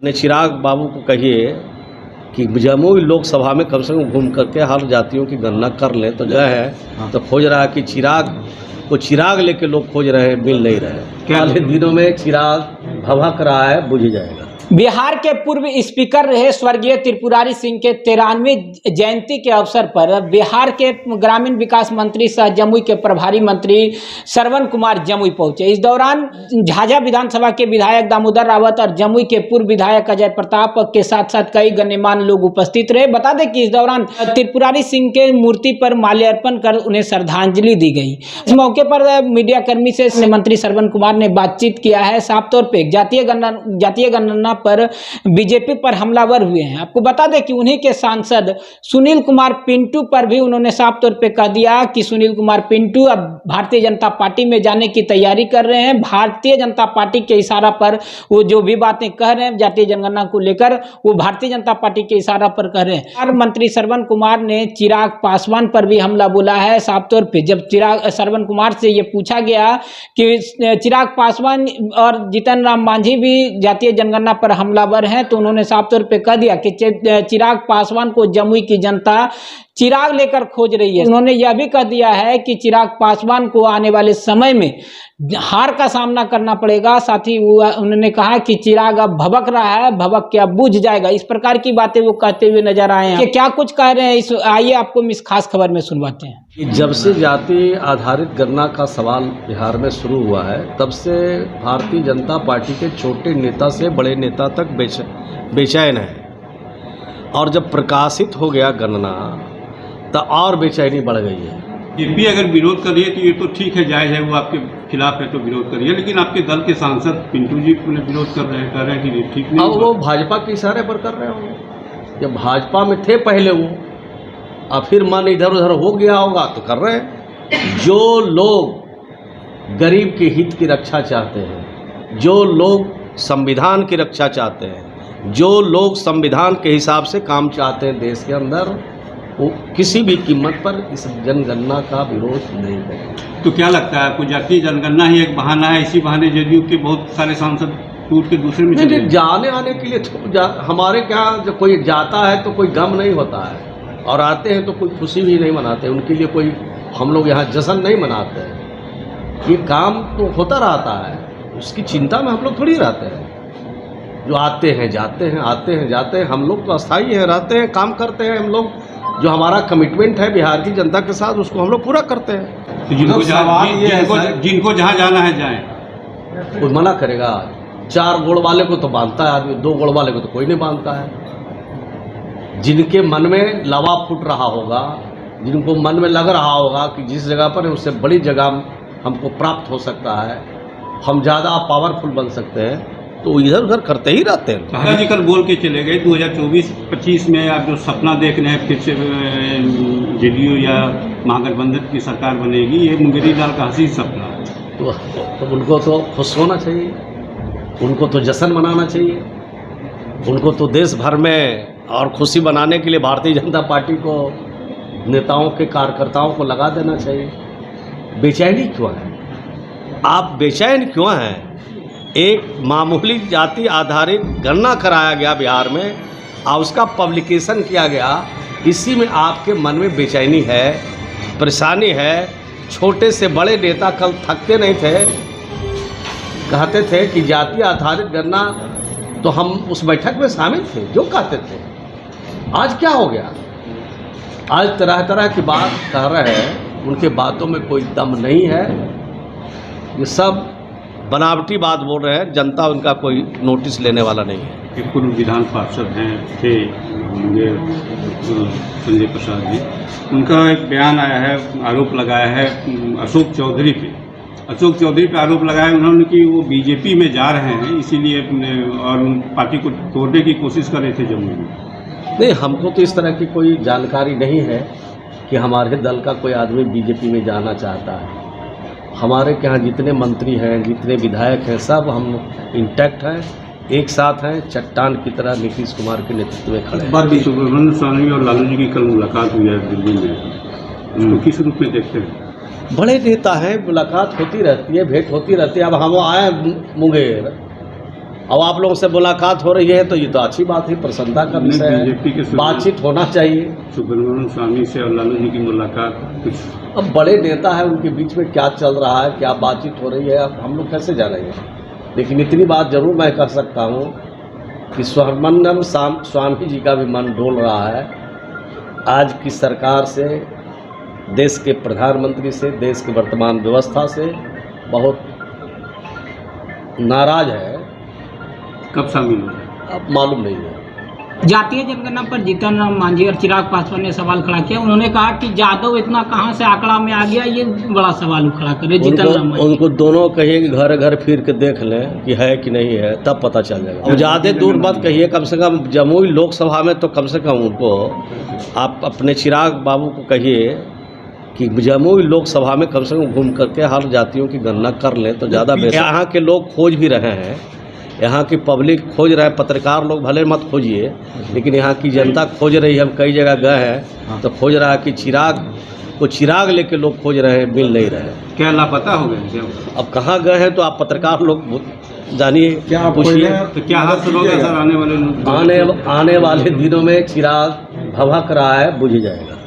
ने चिराग बाबू को कहिए कि जमुई लोकसभा में कम से कम घूम करके हर जातियों की गणना कर ले तो गए है तो खोज रहा है कि चिराग लेके लोग खोज रहे हैं, मिल नहीं रहे। क्या दिनों में चिराग भभक रहा है, बुझ जाएगा। बिहार के पूर्व स्पीकर रहे स्वर्गीय त्रिपुरारी सिंह के 93वीं जयंती के अवसर पर बिहार के ग्रामीण विकास मंत्री सह जमुई के प्रभारी मंत्री श्रवण कुमार जमुई पहुंचे। इस दौरान झाझा विधानसभा के विधायक दामोदर रावत और जमुई के पूर्व विधायक अजय प्रताप के साथ साथ कई गण्यमान्य लोग उपस्थित रहे। बता दें कि इस दौरान त्रिपुरारी सिंह के मूर्ति पर माल्यार्पण कर उन्हें श्रद्धांजलि दी गई। इस मौके पर मीडिया कर्मी से मंत्री श्रवण कुमार ने बातचीत किया है। साफ तौर पर जातीय गणना पर बीजेपी पर हमलावर हुए हैं। आपको बता दें कि उन्हीं के सांसद सुनील कुमार पिंटू पर भी उन्होंने साफ तौर पे कह दिया कि सुनील कुमार पिंटू अब भारतीय जनता पार्टी में जाने की तैयारी कर रहे हैं। भारतीय जनता पार्टी के इशारा पर वो जो भी बातें कह रहे हैं जातीय जनगणना को लेकर, वो भारतीय जनता पार्टी के इशारा पर कह रहे हैं। और मंत्री श्रवण कुमार ने चिराग पासवान पर भी हमला बोला है। साफ तौर पर जब श्रवण कुमार से ये पूछा गया कि चिराग पासवान और जीतन राम मांझी भी जातीय जनगणना पर हमलावर हैं, तो उन्होंने साफ तौर पे कह दिया कि चिराग पासवान को जमुई की जनता चिराग लेकर खोज रही है। उन्होंने यह भी कह दिया है कि चिराग पासवान को आने वाले समय में हार का सामना करना पड़ेगा। साथ ही उन्होंने कहा कि चिराग अब भभक रहा है, भभक के अब बुझ जाएगा। इस प्रकार की बातें वो कहते हुए नजर आए हैं। क्या कुछ कह रहे हैं, इस आइए आपको इस खास खबर में सुनवाते हैं। जब से जाति आधारित गणना का सवाल बिहार में शुरू हुआ है, तब से भारतीय जनता पार्टी के छोटे नेता से बड़े नेता तक बेचैन है। और जब प्रकाशित हो गया गणना तो और बेचैनी बढ़ गई है। बीजेपी अगर विरोध कर रही है तो ये तो ठीक है, जायज़ है, वो आपके खिलाफ है तो विरोध करिए, लेकिन आपके दल के सांसद पिंटू जी विरोध कर रहे हैं, कह रहे हैं कि ये ठीक नहीं। अब वो भाजपा के इशारे पर कर रहे होंगे। जब भाजपा में थे पहले वो, और फिर मन इधर उधर हो गया होगा तो कर रहे हैं। जो लोग गरीब के हित की रक्षा चाहते हैं, जो लोग संविधान की रक्षा चाहते हैं, जो लोग संविधान के हिसाब से काम चाहते हैं देश के अंदर, वो किसी भी कीमत पर इस जनगणना का विरोध नहीं करेंगे। तो क्या लगता है आपको, जातीय जनगणना ही एक बहाना है? इसी बहाने जदयू के बहुत सारे सांसद टूट के दूसरे में चले जाने आने के लिए हमारे क्या, जब कोई जाता है तो कोई गम नहीं होता है, और आते हैं तो कोई खुशी भी नहीं मनाते। उनके लिए कोई हम लोग यहाँ जश्न नहीं मनाते हैं। ये काम तो होता रहता है, उसकी चिंता में हम लोग थोड़ी रहते हैं। जो आते हैं जाते हैं, आते हैं जाते हैं, हम लोग तो अस्थायी हैं, रहते हैं, काम करते हैं। हम लोग जो हमारा कमिटमेंट है बिहार की जनता के साथ, उसको हम लोग पूरा करते हैं। तो जिनको जहाँ जाना है जाएं। कोई मना करेगा? 4 गोड़ वाले को तो बांधता है आदमी, 2 गोड़ वाले को तो कोई नहीं बांधता है। जिनके मन में लावा फूट रहा होगा, जिनको मन में लग रहा होगा कि जिस जगह पर है उससे बड़ी जगह हमको प्राप्त हो सकता है, हम ज़्यादा पावरफुल बन सकते हैं, तो इधर उधर करते ही रहते हैं। कहा जी कल बोल के चले गए 2024-25 में आप जो सपना देख रहे हैं फिर से जदयू या महागठबंधन की सरकार बनेगी, ये मुंगेरी लाल का हसीन सपना है। तो उनको तो खुश होना चाहिए, उनको तो जश्न मनाना चाहिए, उनको तो देश भर में और खुशी बनाने के लिए भारतीय जनता पार्टी को, नेताओं के कार्यकर्ताओं को लगा देना चाहिए। बेचैनी क्यों है? आप बेचैन क्यों हैं? एक मामूली जाति आधारित गणना कराया गया बिहार में और उसका पब्लिकेशन किया गया, इसी में आपके मन में बेचैनी है, परेशानी है। छोटे से बड़े नेता कल थकते नहीं थे, कहते थे कि जाति आधारित गणना, तो हम उस बैठक में शामिल थे, जो कहते थे। आज क्या हो गया? आज तरह तरह की बात कह रहे हैं, उनके बातों में कोई दम नहीं है, ये सब बनावटी बात बोल रहे हैं। जनता उनका कोई नोटिस लेने वाला नहीं है। एक पूर्व विधान पार्षद थे संजय प्रसाद जी, उनका एक बयान आया है, आरोप लगाया है अशोक चौधरी पे आरोप लगाया है उन्होंने कि वो बीजेपी में जा रहे हैं, इसीलिए और पार्टी को तोड़ने की कोशिश कर रहे थे जम्मू में। नहीं, हमको तो इस तरह की कोई जानकारी नहीं है कि हमारे दल का कोई आदमी बीजेपी में जाना चाहता है। हमारे यहाँ जितने मंत्री हैं, जितने विधायक हैं, सब हम इंटैक्ट हैं, एक साथ हैं, चट्टान की तरह नीतीश कुमार के नेतृत्व में खड़े हैं। सुब्रमण्यम स्वामी और लालू जी की कल मुलाकात हुई है दिल्ली में, उसको किस रूप में देखते हैं? बड़े नेता हैं, मुलाकात होती रहती है, भेंट होती रहती है। अब हम आए मुंगेर अब आप लोगों से मुलाकात हो रही है तो ये तो अच्छी बात है, प्रसन्नता का विषय बीजेपी के है, बातचीत होना चाहिए। सुब्रमण्यम स्वामी से और लालू जी की मुलाकात कुछ अब बड़े नेता है, उनके बीच में क्या चल रहा है, क्या बातचीत हो रही है, अब हम लोग कैसे जानेंगे। लेकिन इतनी बात जरूर मैं कर सकता हूँ कि सुब्रमण्यम स्वामी जी का भी मन डोल रहा है। आज की सरकार से, देश के प्रधानमंत्री से, देश की वर्तमान व्यवस्था से बहुत नाराज है। कब शामिल हो जाए अब मालूम नहीं है। जातीय जनगणना पर जीतन राम मांझी और चिराग पासवान ने सवाल खड़ा किया। उन्होंने कहा कि यादव इतना कहां से आंकड़ा में आ गया, ये बड़ा सवाल खड़ा करे जीतन राम मांझी। उनको दोनों कहिए कि घर घर फिर के देख लें कि है कि नहीं है, तब पता चल जाएगा। अब ज़्यादा दूर मत कहिए, कम से कम जमुई लोकसभा में तो कम से कम उनको आप अपने चिराग बाबू को कहिए कि जमुई लोकसभा में कम से कम घूम करके हर जातियों की गणना कर लें तो ज़्यादा बेहतर। यहाँ के लोग खोज भी रहे हैं, यहाँ की पब्लिक खोज रहे हैं, पत्रकार लोग भले मत खोजिए, लेकिन यहाँ की जनता खोज रही है। हम कई जगह गए हैं तो खोज रहा है कि चिराग लेके लोग खोज रहे हैं, मिल नहीं रहे हैं। क्या लापता हो गए? अब कहाँ गए हैं तो आप पत्रकार लोग जानिए, क्या पूछिए। तो क्या हासिल होगा सर आने वाले आने वाले दिनों में चिराग भभक रहा है, बुझ जाएगा।